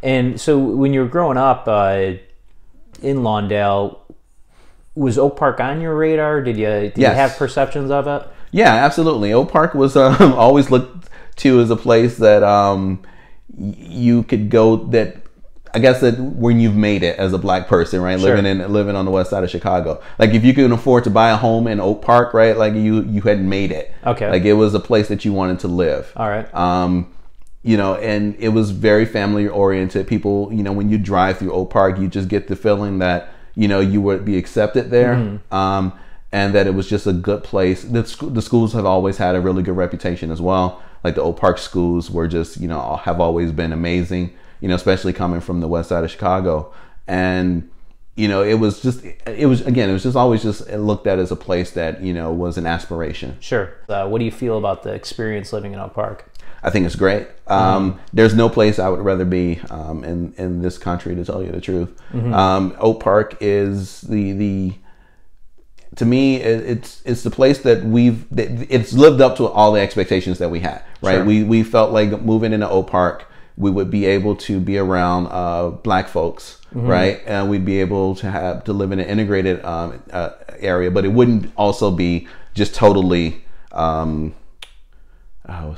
And so when you were growing up in Lawndale, was Oak Park on your radar? Did you have perceptions of it? Yeah, absolutely. Oak Park was always looked to as a place that you could go. That I guess that when you've made it as a black person, right, Sure. living on the west side of Chicago, like if you can afford to buy a home in Oak Park, right, like you had made it. Okay. Like it was a place that you wanted to live. All right. You know, and it was very family oriented. People, you know, when you drive through Oak Park, you just get the feeling that, you know, you would be accepted there. Mm-hmm. And that it was just a good place. The schools have always had a really good reputation as well. Like the Oak Park schools were just, you know, have always been amazing, you know, especially coming from the west side of Chicago. And, you know, it was just always just looked at as a place that, you know, was an aspiration. Sure. What do you feel about the experience living in Oak Park? I think it's great. There's no place I would rather be in this country, to tell you the truth. Mm-hmm. Oak Park is to me, it's the place that it's lived up to all the expectations that we had, right? Sure. We felt like moving into Oak Park, we would be able to be around black folks, mm-hmm. right? And we'd be able to live in an integrated area, but it wouldn't also be just totally, what's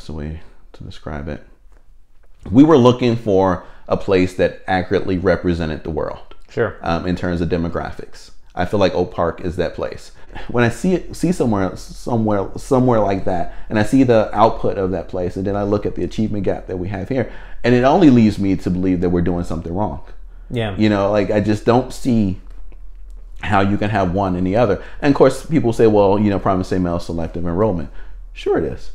the way to describe it? We were looking for a place that accurately represented the world. Sure. In terms of demographics. I feel like Oak Park is that place. When I see somewhere like that, and I see the output of that place, and then I look at the achievement gap that we have here, and it only leaves me to believe that we're doing something wrong. Yeah. You know, like I just don't see how you can have one and the other. And of course, people say, well, you know, Providence St. Mel selective enrollment. Sure it is.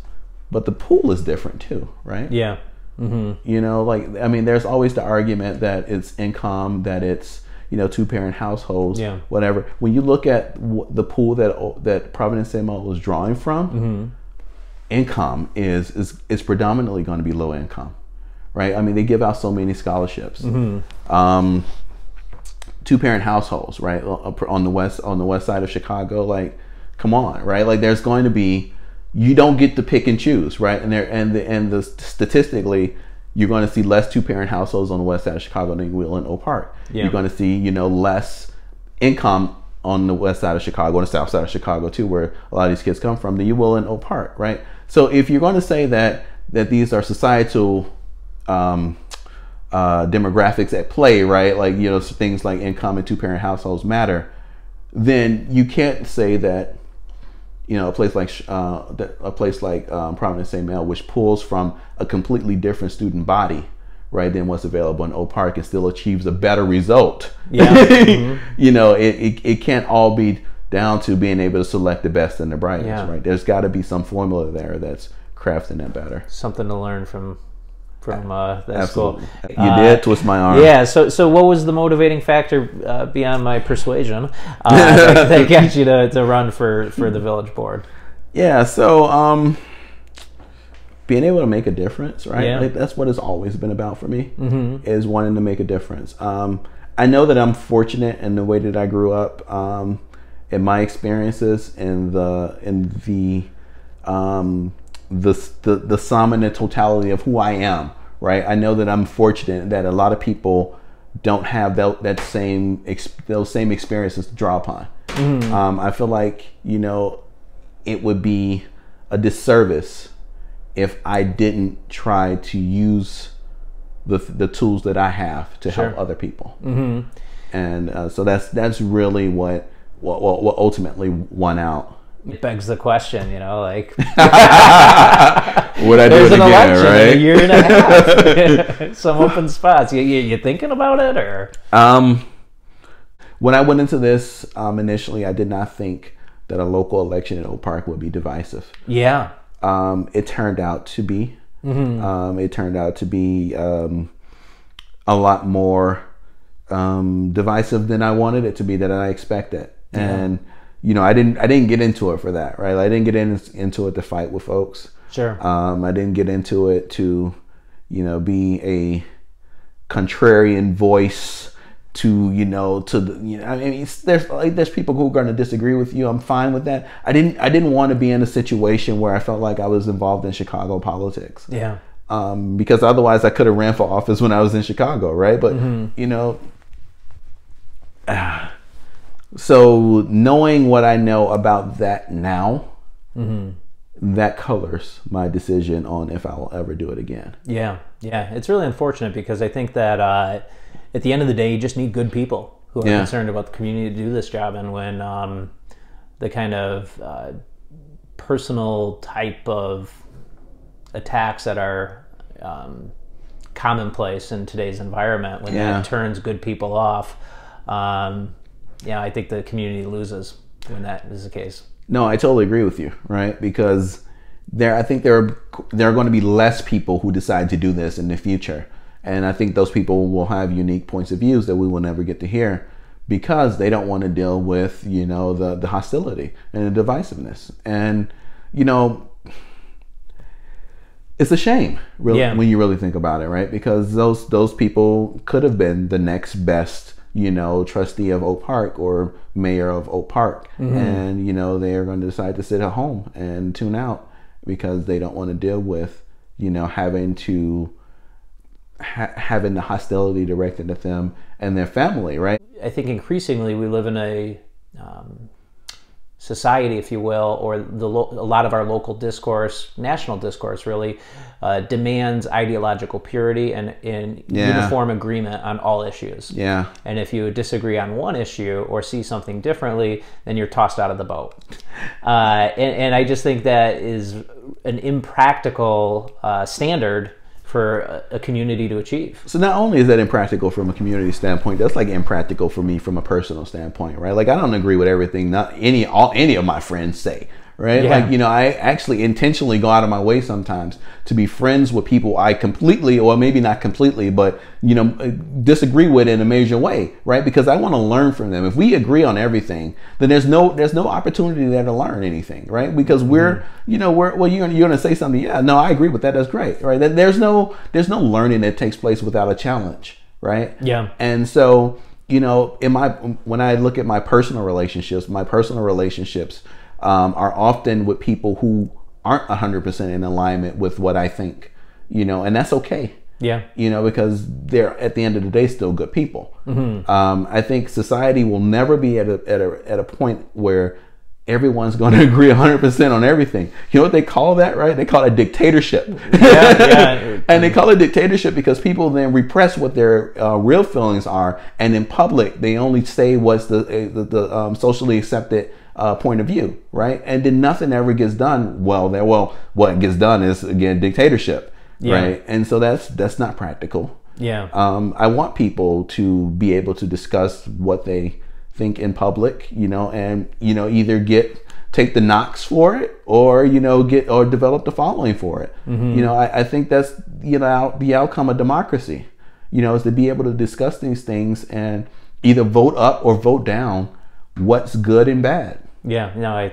But the pool is different too, right? Yeah. Mm-hmm. You know, like, I mean, there's always the argument that it's income, that it's, you know, two-parent households, yeah. whatever. When you look at the pool that Providence St. Mel was drawing from, mm-hmm. income is predominantly going to be low income, right? I mean, they give out so many scholarships. Mm-hmm. Two-parent households, right, on the west side of Chicago, like, come on, right? Like, there's going to be, you don't get to pick and choose, right? And statistically, you're going to see less two-parent households on the west side of Chicago than you will in Oak Park. Yeah. You're going to see, you know, less income on the west side of Chicago and the south side of Chicago too, where a lot of these kids come from, than you will in Oak Park, right? So if you're going to say that these are societal demographics at play, right? Like, you know, things like income and two-parent households matter, then you can't say that, you know, a place like Providence St. Mel, which pulls from a completely different student body, right, than what's available in Oak Park, and still achieves a better result. Yeah. Mm-hmm. You know, it can't all be down to being able to select the best and the brightest, yeah. right? There's got to be some formula there that's crafting that better. Something to learn from that Absolutely. school. You did twist my arm. Yeah. So what was the motivating factor beyond my persuasion that got you to run for the village board? Yeah. So being able to make a difference, right? Yeah. Like, that's what it's always been about for me, mm-hmm. is wanting to make a difference. I know that I'm fortunate in the way that I grew up, in my experiences, and the sum and the totality of who I am, right? I know that I'm fortunate that a lot of people don't have those same experiences to draw upon. Mm-hmm. I feel like, you know, it would be a disservice if I didn't try to use the tools that I have to Sure. help other people. Mm-hmm. And so that's really what ultimately won out. It begs the question, you know, like, would I do there's it an again, election right? in a year and a half. Some open spots. You thinking about it, or? When I went into this, initially, I did not think that a local election in Oak Park would be divisive. Yeah. It turned out to be. Mm-hmm. It turned out to be a lot more divisive than I wanted it to be, than I expected. Yeah. And you know, I didn't get into it for that, right? I didn't get into it to fight with folks. Sure. I didn't get into it to, you know, be a contrarian voice to, you know, to the, you know, I mean, there's people who are going to disagree with you. I'm fine with that. I didn't want to be in a situation where I felt like I was involved in Chicago politics. Yeah. because otherwise I could have ran for office when I was in Chicago, right? But you know, so knowing what I know about that now, that colors my decision on if I will ever do it again. Yeah, yeah, it's really unfortunate because I think that at the end of the day, you just need good people who are concerned about the community to do this job. And when the kind of personal type of attacks that are commonplace in today's environment, when that turns good people off, I think the community loses when that is the case. No, I totally agree with you, right? Because I think there are going to be less people who decide to do this in the future. And I think those people will have unique points of views that we will never get to hear because they don't want to deal with, you know, the hostility and the divisiveness. And, you know, it's a shame, really, when you really think about it, right? Because those people could have been the next best, you know, trustee of Oak Park or mayor of Oak Park. And, you know, they are going to decide to sit at home and tune out because they don't want to deal with, you know, having the hostility directed at them and their family, right? I think increasingly we live in a society, if you will, or a lot of our local discourse, national discourse really, demands ideological purity and uniform agreement on all issues. Yeah. And if you disagree on one issue or see something differently, then you're tossed out of the boat. And I just think that is an impractical standard for a community to achieve. So not only is that impractical from a community standpoint, that's like impractical for me from a personal standpoint, right? Like I don't agree with everything any of my friends say, right? Like, you know, I actually intentionally go out of my way sometimes to be friends with people I completely, or maybe not completely, but, you know, disagree with in a major way, right? Because I want to learn from them. If we agree on everything, then there's no opportunity there to learn anything, right? Because you're going to say something. Yeah, no, I agree with that. That's great, right? There's no learning that takes place without a challenge, right? Yeah. And so, you know, when I look at my personal relationships are often with people who aren't 100% in alignment with what I think, you know, and that's okay. Yeah. You know, because they're at the end of the day still good people. I think society will never be at a point where everyone's going to agree 100% on everything. You know what they call that, right? They call it dictatorship. And they call it dictatorship because people then repress what their real feelings are, and in public they only say what's the socially accepted point of view, right? And then nothing ever gets done. What gets done is again dictatorship, right? And so that's not practical. Yeah. I want people to be able to discuss what they think in public, you know, and, you know, either take the knocks for it or, you know, develop the following for it. You know, I think that's, you know, the outcome of democracy, you know, is to be able to discuss these things and either vote up or vote down what's good and bad. Yeah, no,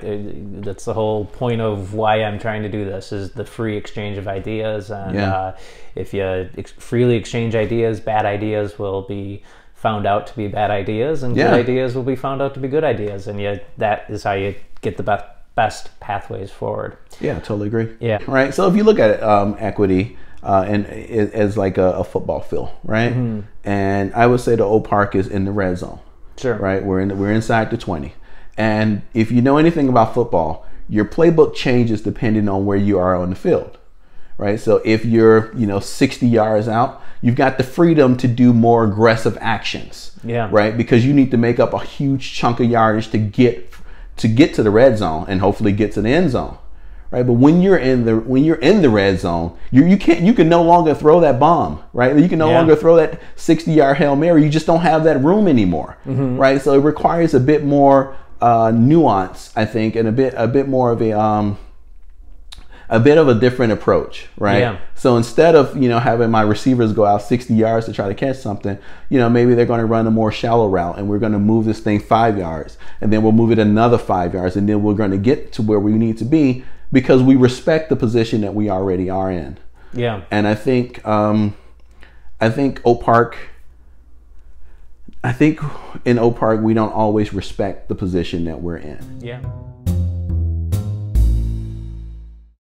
that's the whole point of why I'm trying to do this, is the free exchange of ideas. And if you freely exchange ideas, bad ideas will be found out to be bad ideas, and good ideas will be found out to be good ideas. And that is how you get the best pathways forward. Yeah, totally agree. Yeah. Right. So if you look at it, equity and as like a football field, right? And I would say the Oak Park is in the red zone. Sure. Right. We're inside the 20. And if you know anything about football, your playbook changes depending on where you are on the field, right? So if you're, you know, 60 yards out, you've got the freedom to do more aggressive actions, right? Because you need to make up a huge chunk of yardage to get to the red zone and hopefully get to the end zone, right? But when you're in the red zone, you can no longer throw that bomb, right? You can no longer throw that 60-yard Hail Mary. You just don't have that room anymore, right? So it requires a bit more nuance, I think, and a bit more of a bit of a different approach, right? Yeah. So instead of, you know, having my receivers go out 60 yards to try to catch something, you know, maybe they're going to run a more shallow route, and we're going to move this thing 5 yards, and then we'll move it another 5 yards, and then we're going to get to where we need to be because we respect the position that we already are in. Yeah. And I think Oak Park. I think in Oak Park, we don't always respect the position that we're in. Yeah.